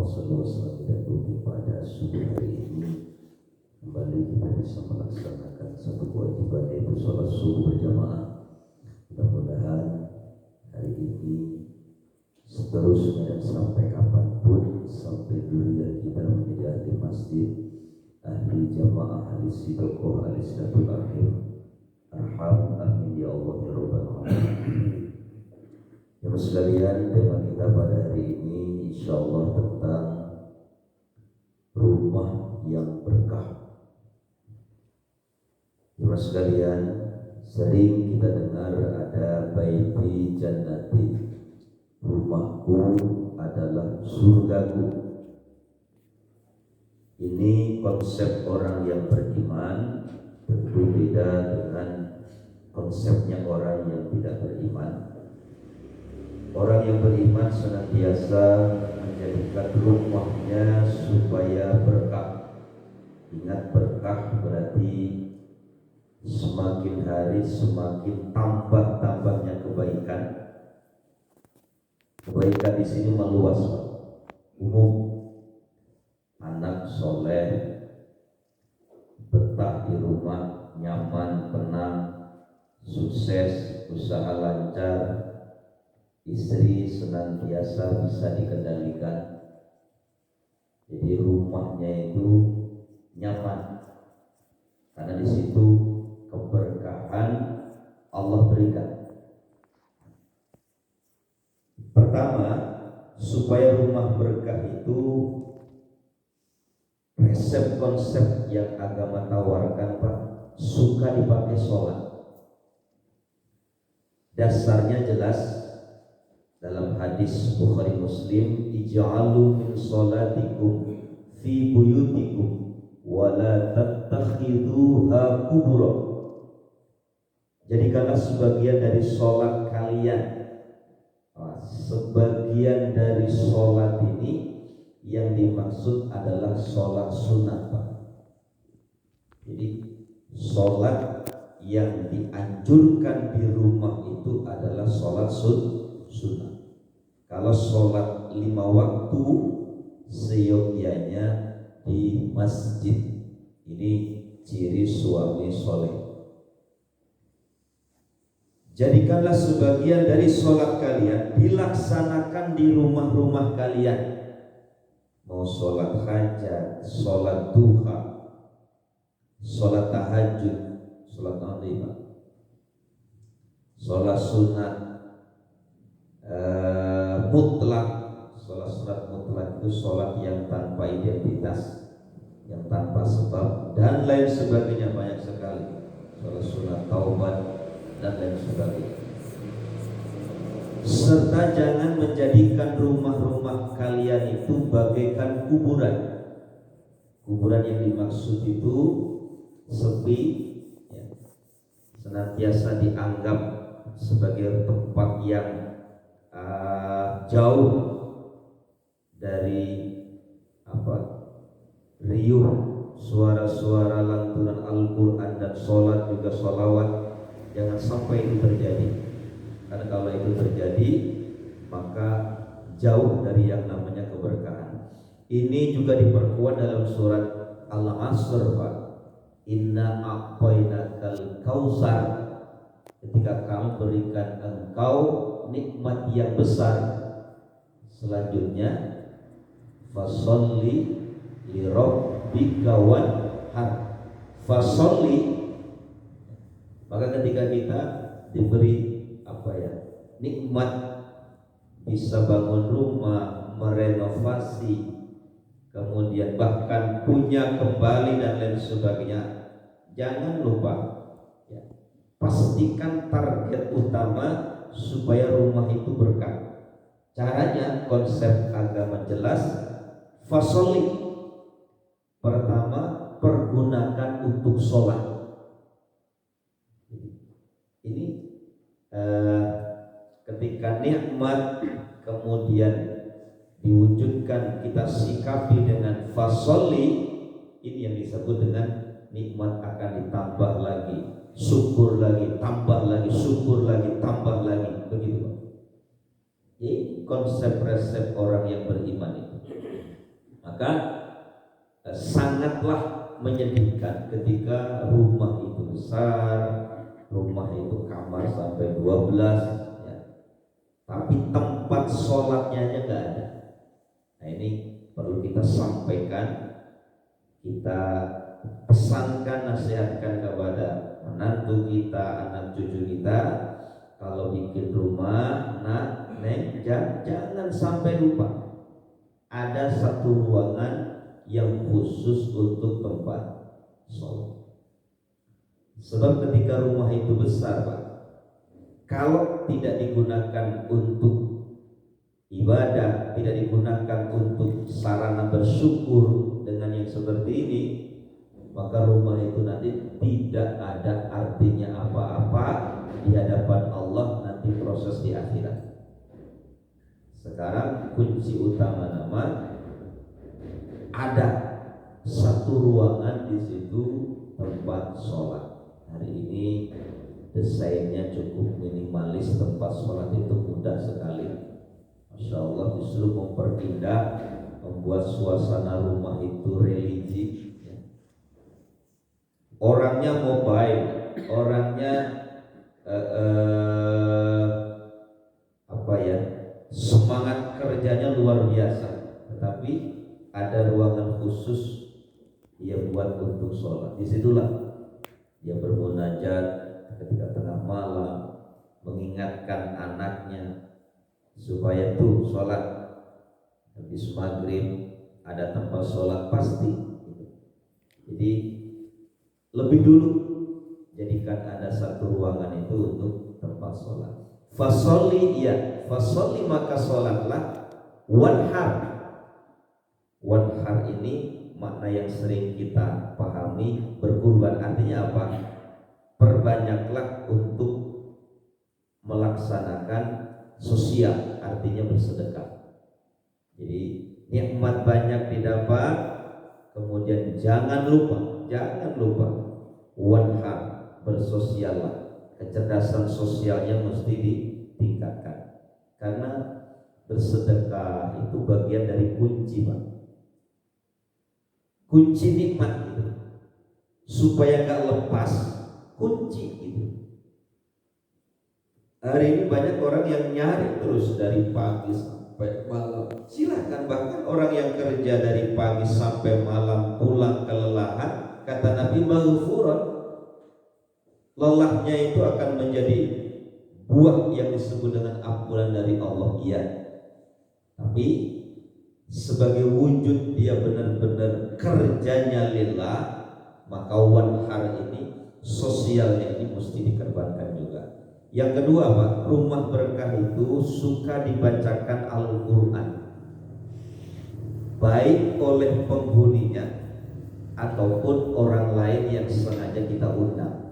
sallallahu alaihi wasallam pada subuh hari ini kembali kita bisa melaksanakan satu kewajiban, yaitu sholat subuh berjamaah. Mudah-mudahan hari ini seterusnya dan sampai kapanpun, sampai durian kita menjadi ahli masjid, ahli jamaah, ahli sidqah, ahli silaturahim. Amin ya Allah ya Rabbal alamin. Yang sekalian, tema kita pada hari ini insyaallah tentang rumah yang berkah. Yang sekalian, sering kita dengar ada baiti jannati, rumahku adalah surgaku. Ini konsep orang yang beriman, tentu beda dengan konsepnya orang yang tidak beriman. Orang yang beriman senantiasa menjadikan rumahnya supaya berkah. Ingat, berkah berarti semakin hari semakin tambahnya kebaikan. Kebaikan di sini meluas, umum. Anak soleh, betah di rumah, nyaman, tenang, sukses, usaha lancar, istri senantiasa bisa dikendalikan. Jadi rumahnya itu nyaman, karena di situ keberkahan Allah berikan. Pertama, supaya rumah berkah itu, resep konsep yang agama tawarkan, Pak, suka dipakai sholat. Dasarnya jelas dalam hadis Bukhari Muslim, ij'alu min sholatikum fi buyutikum wa la tattakhiduha kubura. Jadikanlah sebagian dari sholat kalian. Sebagian dari sholat ini yang dimaksud adalah sholat sunnah, Pak. Jadi sholat yang dianjurkan di rumah itu adalah sholat sunnah. Kalau sholat 5 waktu, seyogyanya di masjid. Ini ciri suami soleh. Jadikanlah sebagian dari sholat kalian dilaksanakan di rumah-rumah kalian. Mau sholat hajat, sholat duha, sholat tahajud, sholat nafilah, sholat sunat mutlak. Sholat mutlak itu sholat yang tanpa identitas, yang tanpa sebab, dan lain sebagainya, banyak sekali. Sholat sunat taubat dan lain sebagainya. Serta jangan menjadikan rumah-rumah kalian itu bagaikan kuburan. Kuburan yang dimaksud itu sepi, ya, senantiasa dianggap sebagai tempat yang jauh dari riuh suara-suara lantunan Al-Quran dan sholat, juga sholawat. Jangan sampai itu terjadi, karena kalau itu terjadi maka jauh dari yang namanya keberkahan. Ini juga diperkuat dalam surat Al-Asr, Pak. Inna a'tainakal kautsar. Ketika kami berikan engkau nikmat yang besar. Selanjutnya, fasholli li rabbika wanhar. Fasholli. Maka ketika kita diberi nikmat bisa bangun rumah, merenovasi, kemudian bahkan punya kembali dan lain sebagainya, jangan lupa, ya, pastikan target utama supaya rumah itu berkah. Caranya, konsep agama jelas. Fasholli, pertama, pergunakan untuk sholat. Ini ketika nikmat kemudian diwujudkan, kita sikapi dengan fasholli. Ini yang disebut dengan nikmat akan ditambah lagi, syukur lagi, tambah lagi, syukur lagi, tambah lagi, begitu. Jadi konsep resep orang yang beriman itu. Maka sangatlah menyedihkan ketika rumah itu besar, rumah itu kamar sampai 12 ya, tapi tempat sholatnya aja nggak ada. Nah ini perlu kita sampaikan, kita pesankan, nasihatkan kepada menantu kita, anak cucu kita, kalau bikin rumah, neng, jangan sampai lupa ada satu ruangan yang khusus untuk tempat sholat. Sebab ketika rumah itu besar, Pak, kalau tidak digunakan untuk ibadah, tidak digunakan untuk sarana bersyukur dengan yang seperti ini, maka rumah itu nanti tidak ada artinya apa-apa di hadapan Allah nanti proses di akhirat. Sekarang kunci utama nama ada satu ruangan di situ tempat sholat. Hari ini desainnya cukup minimalis, tempat sholat itu mudah sekali. Masya Allah, justru memperindah, membuat suasana rumah itu religi. Orangnya mobile, orangnya semangat kerjanya luar biasa, tetapi ada ruangan khusus dia buat untuk sholat. Disitulah dia bermunajat ketika tengah malam, mengingatkan anaknya supaya tuh sholat habis maghrib ada tempat sholat pasti. Jadi lebih dulu jadikan ada satu ruangan itu untuk tempat sholat. Fasolli maka sholatlah. Wanhar ini makna yang sering kita pahami, berkurban. Artinya apa? Perbanyaklah untuk melaksanakan sosial, artinya bersedekah. Jadi nikmat banyak didapat, kemudian jangan lupa wanhar, bersosiallah. Kecerdasan sosialnya mesti ditingkatkan, karena bersedekah itu bagian dari kunci, Pak. Kunci nikmat itu supaya gak lepas, kunci itu. Hari ini banyak orang yang nyari terus dari pagi sampai malam. Silahkan, bahkan orang yang kerja dari pagi sampai malam pulang kelelahan, kata Nabi maghfuran, lelahnya itu akan menjadi buah yang disebut dengan ampunan dari Allah. Iya, tapi sebagai wujud dia benar-benar kerjanya lillah, maka wanhar ini, sosialnya ini mesti dikorbankan juga. Yang kedua, Pak, rumah berkah itu suka dibacakan Al-Quran, baik oleh penghuninya ataupun orang lain yang sengaja kita undang.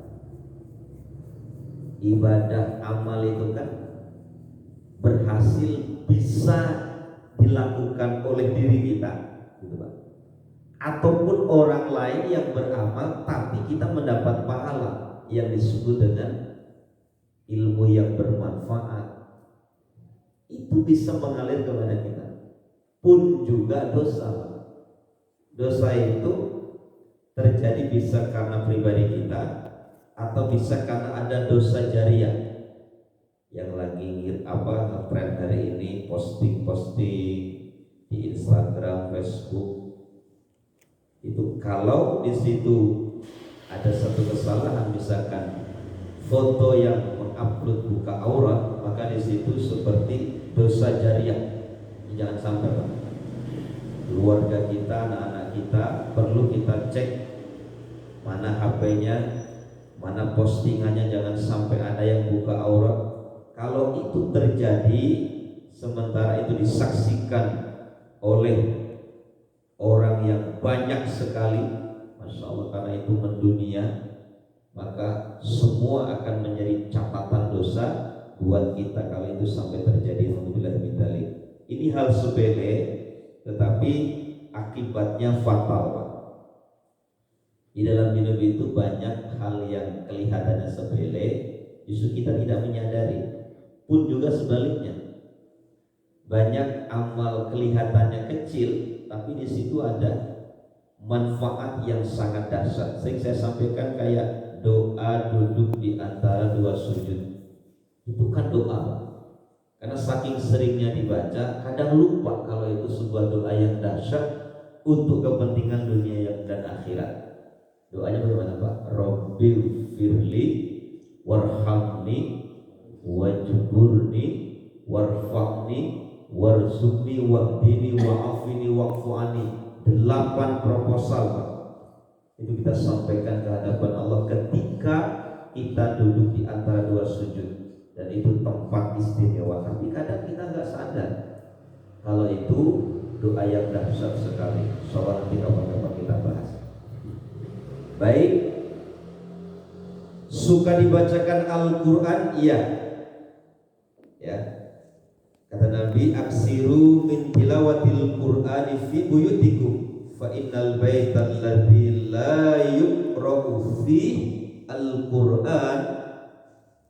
Ibadah amal itu kan berhasil bisa dilakukan oleh diri kita, gitu Pak, ataupun orang lain yang beramal, tapi kita mendapat pahala yang disebut dengan ilmu yang bermanfaat. Itu bisa mengalir kepada kita. Pun juga dosa itu terjadi bisa karena pribadi kita, atau bisa karena ada dosa jariah yang lagi ngetren hari ini, posting di Instagram, Facebook. Itu kalau di situ ada satu kesalahan, misalkan foto yang mengupload buka aurat, maka di situ seperti dosa jariah. Jangan sampai, Pak. Keluarga kita, anak-anak kita perlu kita cek mana HP-nya, mana postingannya, jangan sampai ada yang buka aurat. Kalau itu terjadi sementara itu disaksikan oleh orang yang banyak sekali, Masya Allah, karena itu mendunia, maka semua akan menjadi catatan dosa buat kita kalau itu sampai terjadi. Alhamdulillah bidalik. Ini hal sepele, tetapi akibatnya fatal, Pak. Di dalam hidup itu banyak hal yang kelihatannya sepele, justru kita tidak menyadari. Pun juga sebaliknya, banyak amal kelihatannya kecil, tapi di situ ada manfaat yang sangat dahsyat. Sering saya sampaikan kayak doa duduk di antara dua sujud. Itu kan doa. Karena saking seringnya dibaca, kadang lupa kalau itu sebuah doa yang dahsyat untuk kepentingan dunia dan akhirat. Doanya bagaimana Pak? Rabbil firli warhamni wajburni warfa'ni warzuqni wahdini wa'afini wa'fu'ani. 8 proposal Pak. Itu kita sampaikan ke hadapan Allah ketika kita duduk di antara dua sujud. Dan itu tempat istimewa. Tapi kadang kita nggak sadar kalau itu doa yang dahsyat sekali. Soal nanti kapan-kapan kita bahas. Baik. Suka dibacakan Al-Quran? Iya. Ya. Kata Nabi, aksiru min tilawatil Qur'ani fi buyutikum fa innal baital ladzi la yuqra'u fi al-Qur'an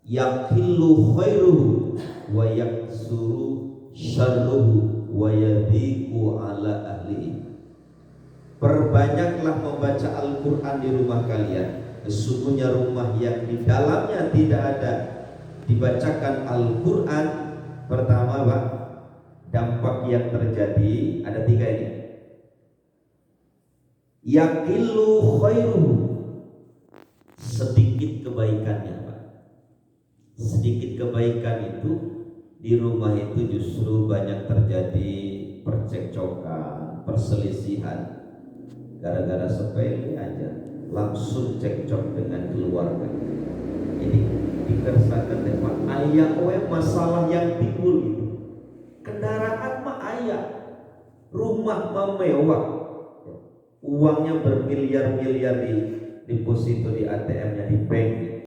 yaqillu khairuhu wa yaksuru syarruhu wa yadhiqu ala ahlihi. Perbanyaklah membaca Al-Quran di rumah kalian. Sesungguhnya rumah yang di dalamnya tidak ada dibacakan Al-Quran, pertama Pak, dampak yang terjadi ada 3 ini. Yaqillu khairuhu, sedikit kebaikannya Pak. Sedikit kebaikan itu di rumah itu justru banyak terjadi percekcokan, perselisihan. Gara-gara sepele aja langsung cekcok dengan keluarga. Jadi dikersakakan Pak, ayah masalah yang timbul itu. Kendaraan mah ayah, rumah mah mewah, uangnya bermiliar-miliar di deposito di ATM-nya di bank.